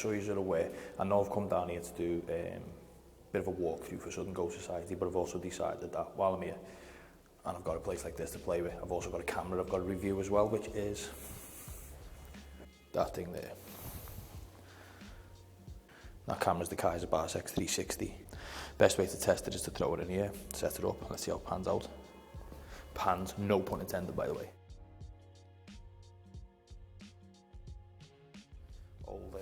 so you're aware, I know I've come down here to do a bit of a walkthrough for Southern Ghost Society, but I've also decided that while I'm here, and I've got a place like this to play with, I've also got a camera I've got to review as well, which is that thing there. That camera's the Kaiser baas x360. Best way to test it is to throw it in here, set it up, let's see how it pans out. Pans, no pun intended, by the way. Old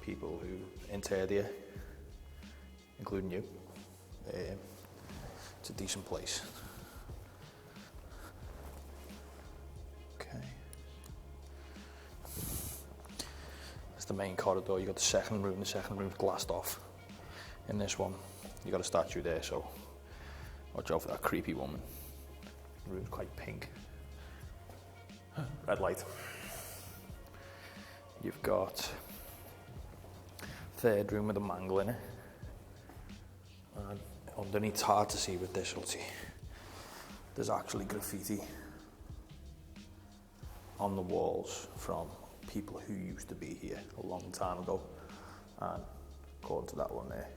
people who interred here, including you. It's a decent place. Okay. That's the main corridor. You got the second room. The second room's glassed off. In this one, you got a statue there, so watch out for that creepy woman. The room's quite pink. Red light. You've got third room with a mangle in it. And underneath, it's hard to see with this, you'll see. There's actually graffiti on the walls from people who used to be here a long time ago. And according to that one there,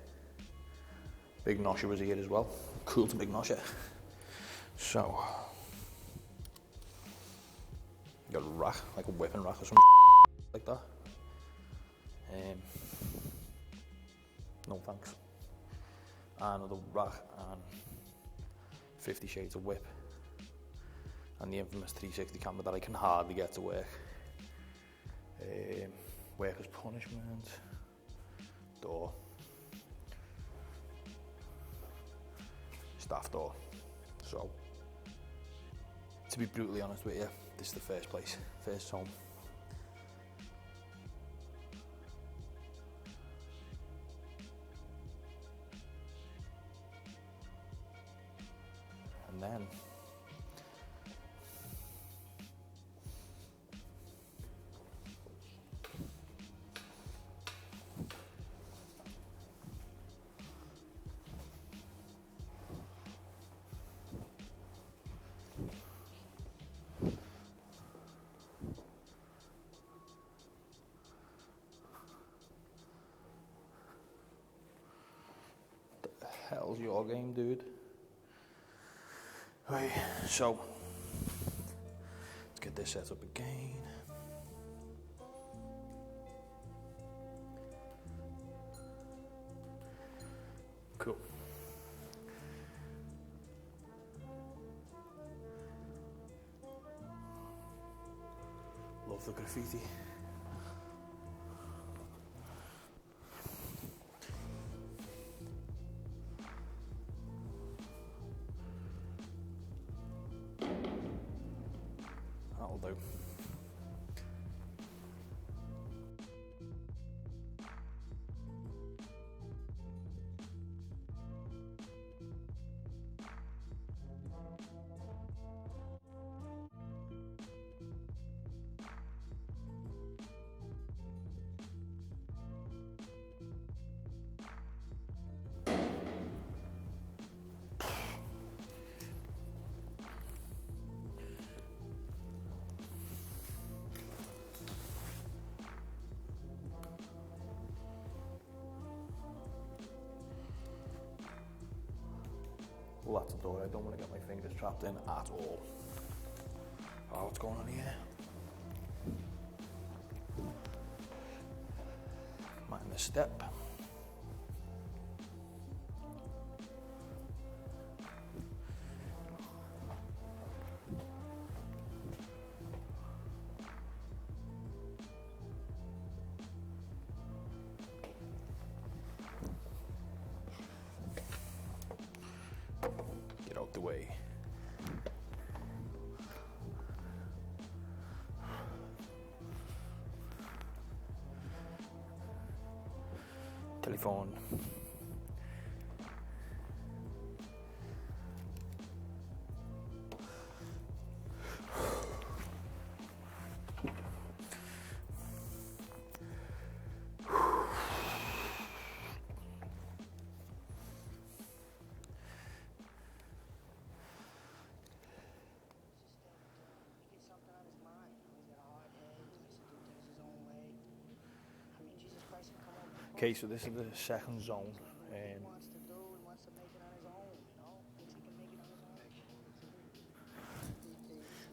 Big Nosher was here as well. Cool to Big Nosher. So, you got a rack, like a whipping rack or something like that. No thanks. Another rack and 50 Shades of Whip. And the infamous 360 camera that I can hardly get to work. Workers' punishment. Door. Staff door. So, to be brutally honest with you, this is the first place, first home. And then the hell's your game, dude? Right, so let's get this set up again. Cool. Love the graffiti. That'll do. Well, that's a door I don't want to get my fingers trapped in at all. Oh, what's going on here? Mind the step. Get out the way. Telephone. Okay, so this is the second zone. Wants to do and wants to make it on his own, you know? Thinks he can make it on his own.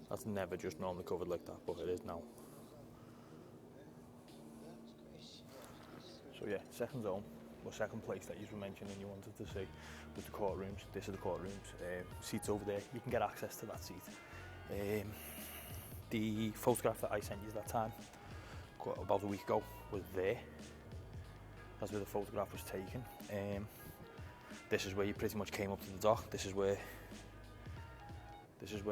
That's never just normally covered like that, but it is now. So yeah, second zone, or second place that you were mentioning you wanted to see was the courtrooms. This is the courtrooms. Seats over there, you can get access to that seat. The photograph that I sent you that time, about a week ago, was there. That's where the photograph was taken. This is where you pretty much came up to the dock. This is where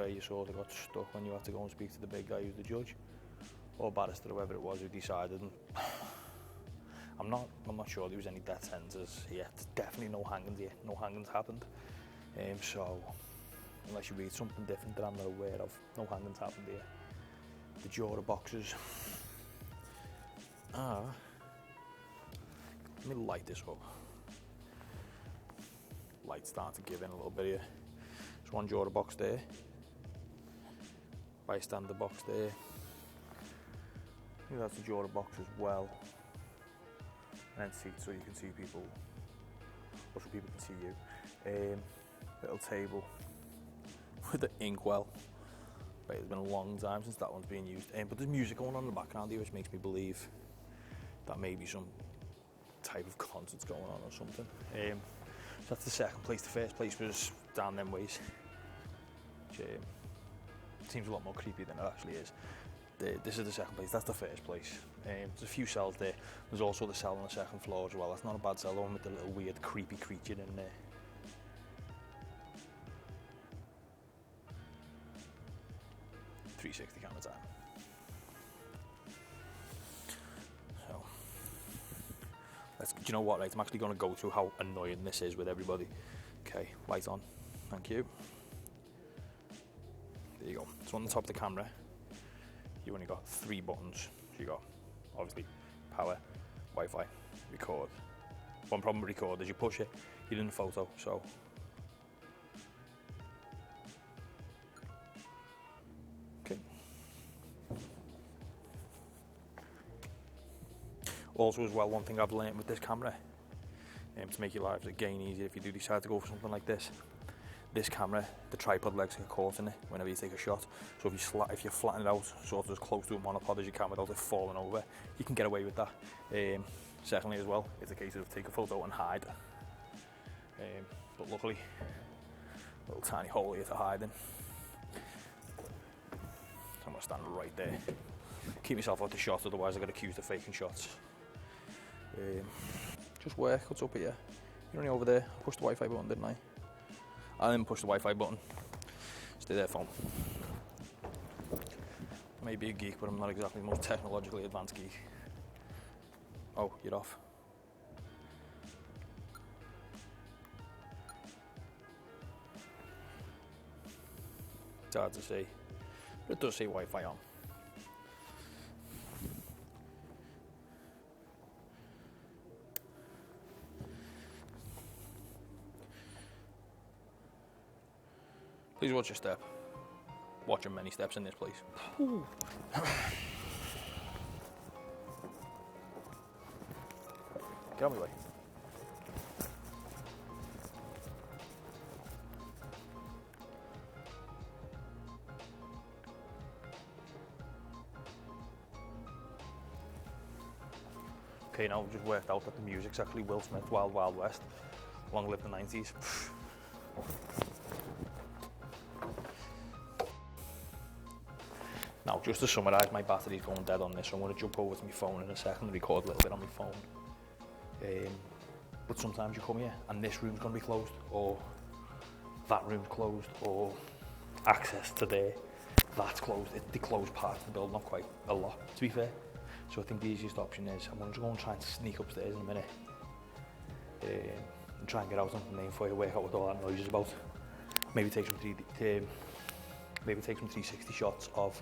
you sort of got stuck when you had to go and speak to the big guy who's the judge, or barrister, whoever it was who decided. And I'm not sure there was any death sentences yet. Definitely no hangings yet. No hangings happened. So unless you read something different that I'm not aware of, no hangings happened here. The juror boxes are. Let me light this up. Light starting to give in a little bit here. There's one juror box there. Bystander box there. I think that's the juror box as well. And then seats so you can see people, or so people can see you. Little table with the inkwell. But it's been a long time since that one's been used. But there's music going on in the background here, which makes me believe that maybe some type of concert's going on or something. So that's the second place. The first place was down them ways, which seems a lot more creepy than it actually is. This is the second place. That's the first place. There's a few cells there. There's also the cell on the second floor as well. That's not a bad cell, the one with the little weird creepy creature in there. .360 camera time. So, do you know what? Right, I'm actually going to go through how annoying this is with everybody. Okay, light on. Thank you. There you go. So on the top of the camera, you only got 3 buttons. So you got obviously power, Wi-Fi, record. One problem with record is you push it, you're in the photo. So okay. Also as well, one thing I've learned with this camera, to make your lives again easier if you do decide to go for something like this. This camera, the tripod legs get caught in it whenever you take a shot. So if you flatten it out sort of as close to a monopod as you can without it falling over, you can get away with that. Secondly as well, it's a case of take a photo and hide. But luckily, a little tiny hole here to hide in. I'm gonna stand right there. Keep myself out the shot, otherwise I get accused of faking shots. Just work, what's up here? You're only over there. I pushed the Wi-Fi button, didn't I? I didn't push the Wi-Fi button. Stay there, phone. I may be a geek, but I'm not exactly the most technologically advanced geek. Oh, you're off. It's hard to see, but it does say Wi-Fi on. Please watch your step. Watching many steps in this place. Get on my way. Okay, now we've just worked out that the music's actually Will Smith, Wild Wild West. Long live the 90s. Now, just to summarise, my battery's going dead on this, so I'm going to jump over to my phone in a second and record a little bit on my phone. But sometimes you come here and this room's going to be closed, or that room's closed, or access to there, that's closed. They close parts of the building, not quite a lot, to be fair. So I think the easiest option is I'm going to go and try and sneak upstairs in a minute and try and get out on the main foyer, work out what all that noise is about. Maybe take some 360 shots of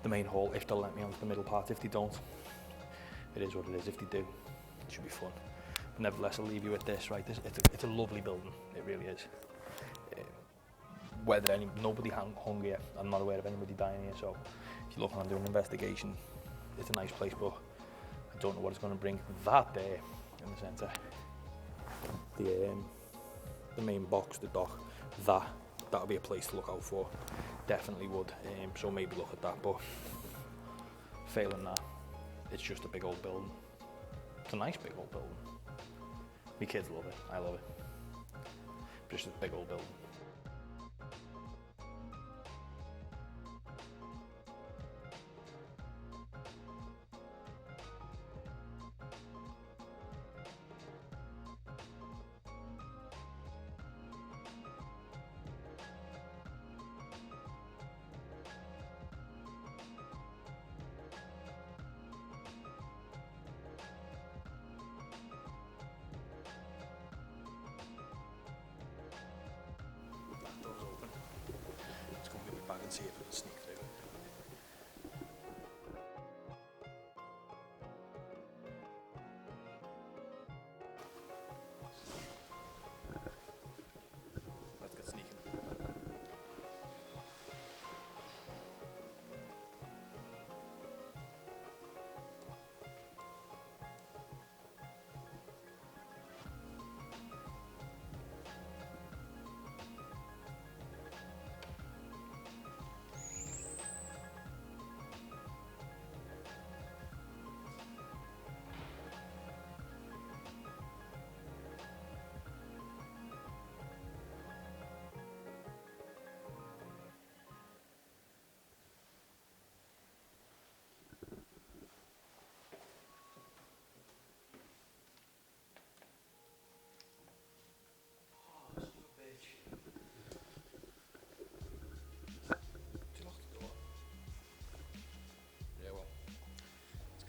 the main hall if they'll let me onto the middle part. If they don't, it is what it is. If they do, it should be fun. But nevertheless, I'll leave you with this, right? It's a lovely building, it really is. Nobody hung here. I'm not aware of anybody dying here, so if you're looking to do an investigation, it's a nice place, but I don't know what it's going to bring. That there in the centre. The main box, the dock, that'll be a place to look out for. Definitely would. So maybe look at that. But failing that, it's just a big old building. It's a nice big old building. My kids love it. I love it. Just a big old building. Doors open. Let's go and get back and see if we can sneak through. Let's get sneaking.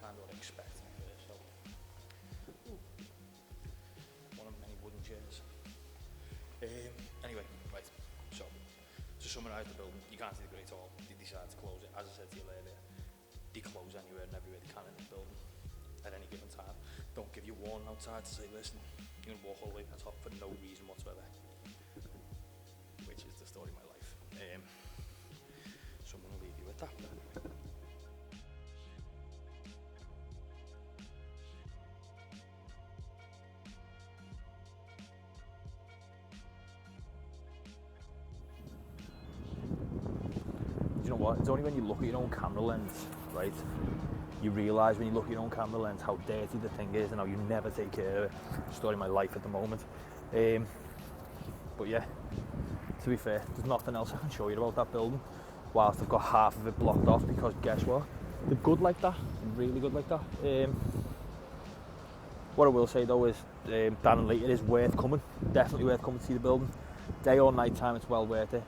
Kind of what I expected for this, so one of many wooden chairs. Anyway, right, so to summarise the building, you can't see the Great Hall, they decide to close it. As I said to you earlier, they close anywhere and everywhere they can in this building at any given time. Don't give you warning outside to say, listen, you're going to walk all the way to the top for no reason whatsoever, which is the story of my life. So I'm going to leave you with that. You know what? It's only when you look at your own camera lens, right? You realise when you look at your own camera lens how dirty the thing is and how you never take care of it. Story of my life at the moment. But yeah, to be fair, there's nothing else I can show you about that building whilst I've got half of it blocked off, because guess what? They're good like that. They're really good like that. What I will say though is Dan and Lee, it is worth coming. Definitely worth coming to see the building. Day or night time, it's well worth it.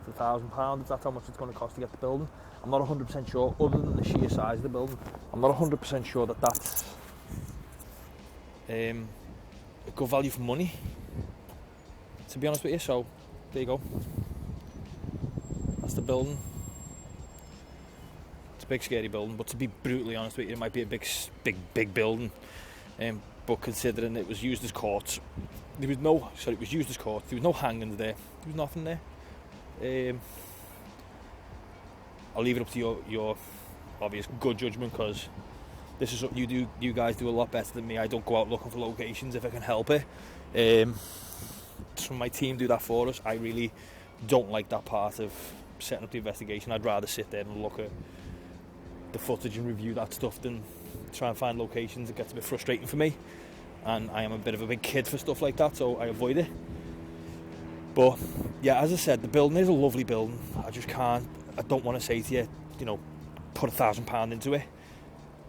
It's £1,000 if that's how much it's going to cost to get the building. I'm not 100% sure, other than the sheer size of the building, I'm not 100% sure that that's a good value for money, to be honest with you. So there you go, that's the building. It's a big scary building, but to be brutally honest with you, it might be a big building, but considering it was used as courts, it was used as courts, there was no hangings there, there was nothing there. I'll leave it up to your obvious good judgment, because this is what you guys do a lot better than me. I don't go out looking for locations if I can help it. So my team do that for us. I really don't like that part of setting up the investigation. I'd rather sit there and look at the footage and review that stuff than try and find locations. It gets a bit frustrating for me, and I am a bit of a big kid for stuff like that, so I avoid it. But yeah, as I said, the building is a lovely building. I don't want to say to you, put £1,000 into it.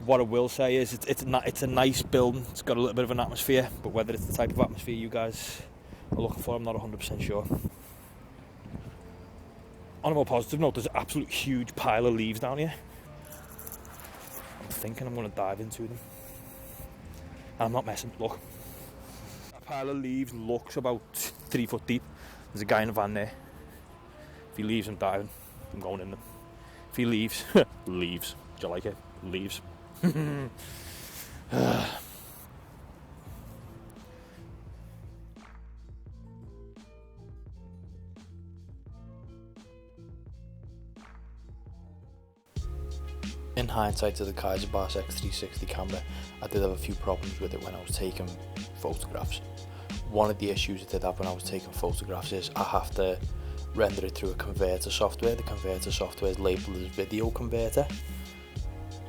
What I will say is it's a nice building. It's got a little bit of an atmosphere, but whether it's the type of atmosphere you guys are looking for, I'm not 100% sure. On a more positive note, there's an absolute huge pile of leaves down here. I'm thinking I'm going to dive into them. And I'm not messing. Look. A pile of leaves looks about 3 foot deep. There's a guy in a van there. If he leaves, I'm diving. I'm going in them. If he leaves, leaves. Do you like it? Leaves. In hindsight to the Kaiser baas X360 camera, I did have a few problems with it when I was taking photographs. One of the issues I did have when I was taking photographs is I have to render it through a converter software. The converter software is labelled as video converter.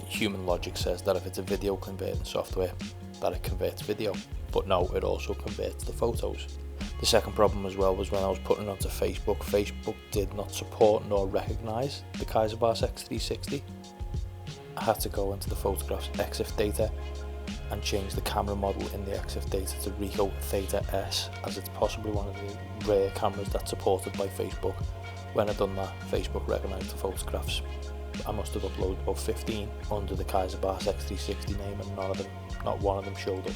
Human logic says that if it's a video converting software, that it converts video, but no, it also converts the photos. The second problem as well was when I was putting it onto Facebook. Facebook did not support nor recognise the Kaiser baas X360. I had to go into the photographs EXIF data and change the camera model in the EXIF data to Ricoh Theta S, as it's possibly one of the rare cameras that's supported by Facebook. When I done that, Facebook recognised the photographs. I must have uploaded about 15 under the Kaiser baas X360 name, and not one of them showed up.